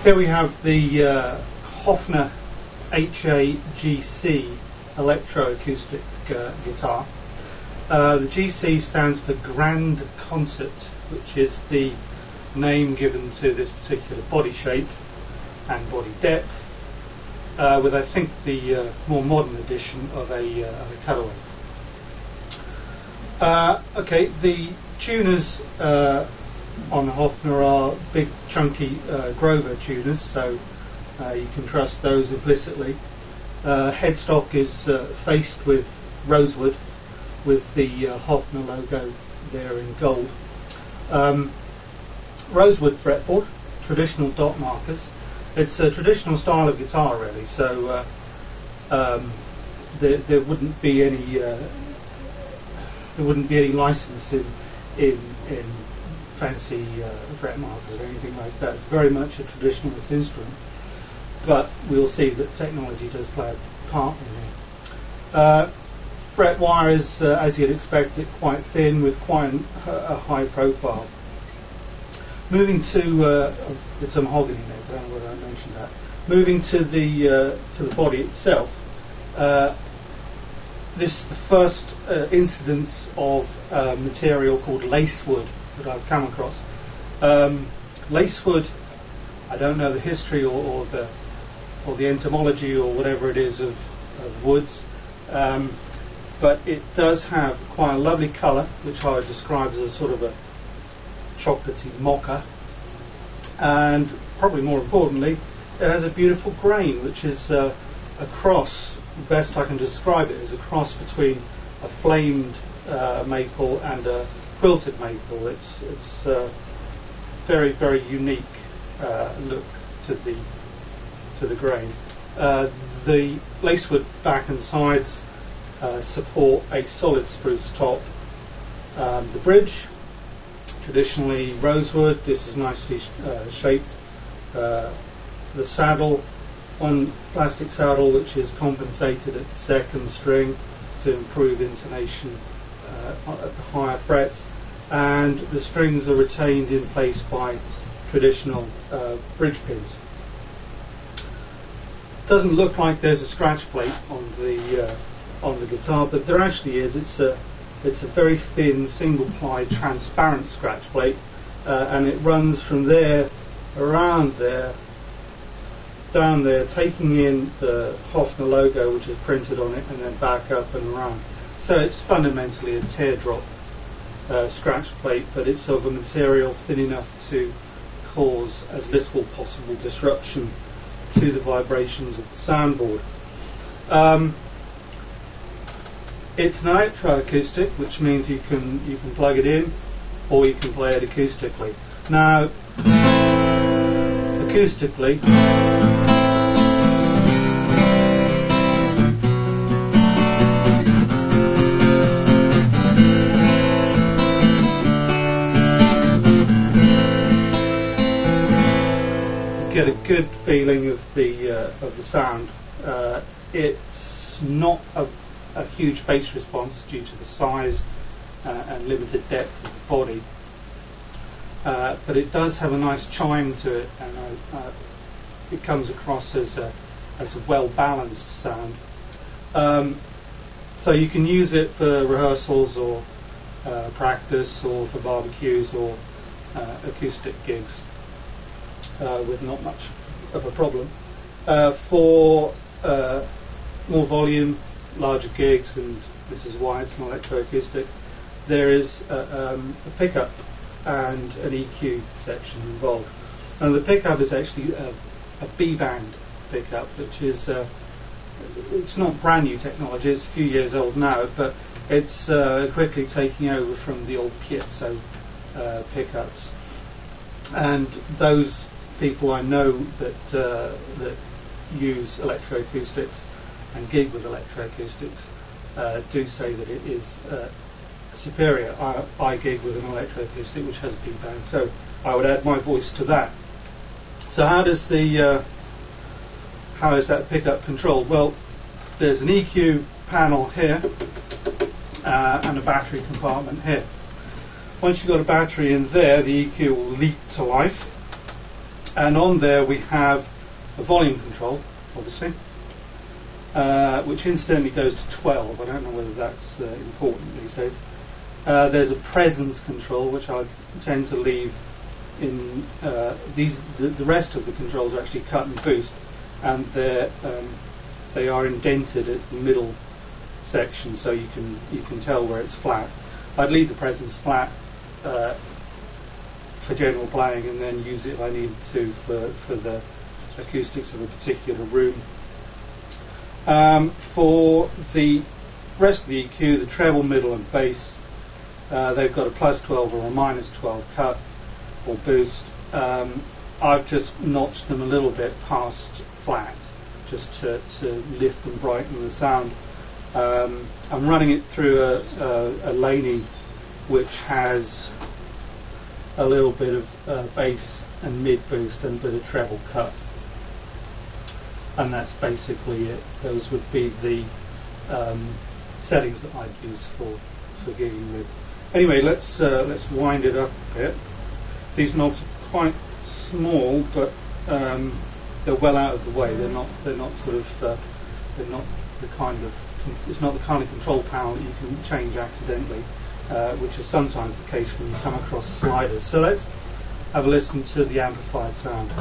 Here we have the Hofner HA-GC Electro-Acoustic guitar. The GC stands for Grand Concert, which is the name given to this particular body shape and body depth, with I think the more modern edition of a cutaway. Okay, the tuners on the Hofner are big chunky Grover tuners, so you can trust those implicitly. Headstock is faced with rosewood with the Hofner logo there in gold. Rosewood fretboard, traditional dot markers. It's a traditional style of guitar really, so there wouldn't be any license in fancy fret markers or anything like that. It's very much a traditionalist instrument, but we'll see that technology does play a part in here. Fret wire is, as you'd expect it, quite thin with quite a high profile. Moving to it's a mahogany there, but I don't know whether I mentioned that. Moving to the body itself. This is the first incidence of material called lacewood that I've come across. Lacewood, I don't know the history or the entomology or whatever it is of woods, but it does have quite a lovely colour, which I would describe as a sort of a chocolatey mocha, and probably more importantly, it has a beautiful grain, which is a cross. The best I can describe it is a cross between a flamed maple and a quilted maple. It's very, very unique look to the grain. The lacewood back and sides support a solid spruce top. The bridge, traditionally rosewood. This is nicely shaped. The saddle, one plastic saddle which is compensated at the second string to improve intonation at the higher frets, and the strings are retained in place by traditional bridge pins. Doesn't look like there's a scratch plate on the guitar, but there actually is. It's a very thin single ply transparent scratch plate, and it runs from there around there down there, taking in the Hofner logo which is printed on it, and then back up and around. So it's fundamentally a teardrop scratch plate, but it's of a material thin enough to cause as little possible disruption to the vibrations of the soundboard. It's an electro-acoustic, which means you can plug it in or you can play it acoustically. Now, acoustically, you get a good feeling of the sound. It's not a huge bass response due to the size and limited depth of the body, but it does have a nice chime to it, and it comes across as a well balanced sound. So you can use it for rehearsals or practice, or for barbecues or acoustic gigs with not much of a problem. For more volume, larger gigs, and this is why it's an electroacoustic, there is a pickup and an EQ section involved. And the pickup is actually a B-band pickup, which is it's not brand new technology, it's a few years old now, but it's quickly taking over from the old piezo pickups. And those people I know that use electroacoustics and gig with electroacoustics do say that it is superior. I gig with an electroacoustic which has a B-band, so I would add my voice to that. So how is that pickup controlled? Well, there's an EQ panel here and a battery compartment here. Once you've got a battery in there, the EQ will leap to life, And on there we have a volume control, obviously, which incidentally goes to 12. I don't know whether that's important these days. There's a presence control, which I tend to leave in the rest of the controls are actually cut and boost, and they are indented at the middle section, so you can tell where it's flat. I'd leave the presence flat for general playing, and then use it if I need to for the acoustics of a particular room. For the rest of the EQ, the treble, middle and bass, they've got a +12 or a -12 cut or boost. I've just notched them a little bit past flat, just to lift and brighten the sound. I'm running it through a Laney which has a little bit of bass and mid boost and a bit of treble cut, and that's basically it. Those would be the settings that I'd use for gigging with. Anyway, let's wind it up a bit. These knobs are quite small, but they're well out of the way. They're not sort of they're not the kind of it's not the kind of control panel that you can change accidentally, which is sometimes the case when you come across sliders. So let's have a listen to the amplified sound.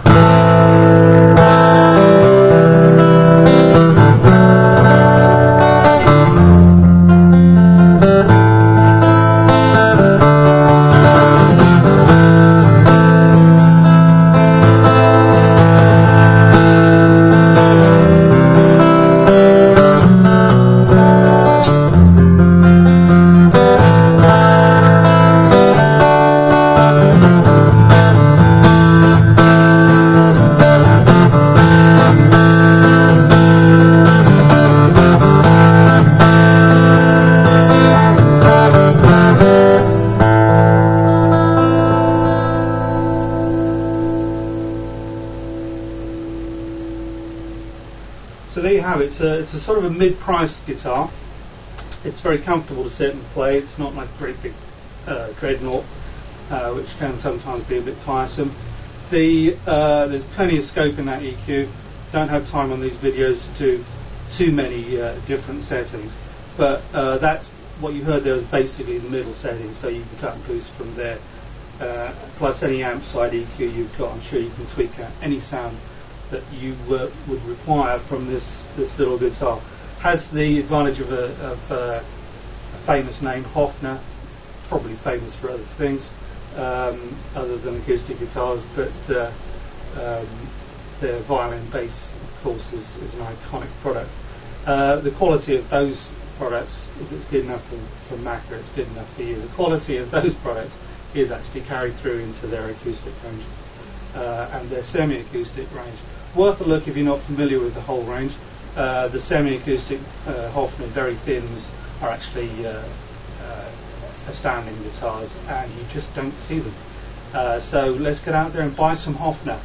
So there you have it. It's a sort of a mid-priced guitar. It's very comfortable to sit and play. It's not like a great big dreadnought, which can sometimes be a bit tiresome. There's plenty of scope in that EQ. Don't have time on these videos to do too many different settings, but that's what you heard there was basically the middle settings, so you can cut and boost from there. Plus any amp side EQ you've got, I'm sure you can tweak out any sound that you would require from this little guitar. Has the advantage of a famous name, Hofner, probably famous for other things other than acoustic guitars, but their violin bass, of course, is an iconic product. The quality of those products, if it's good enough for Macca, it's good enough for you. The quality of those products is actually carried through into their acoustic range and their semi-acoustic range. Worth a look if you're not familiar with the whole range. The semi-acoustic Hofner very thins are actually astounding guitars, and you just don't see them. So let's get out there and buy some Hofner.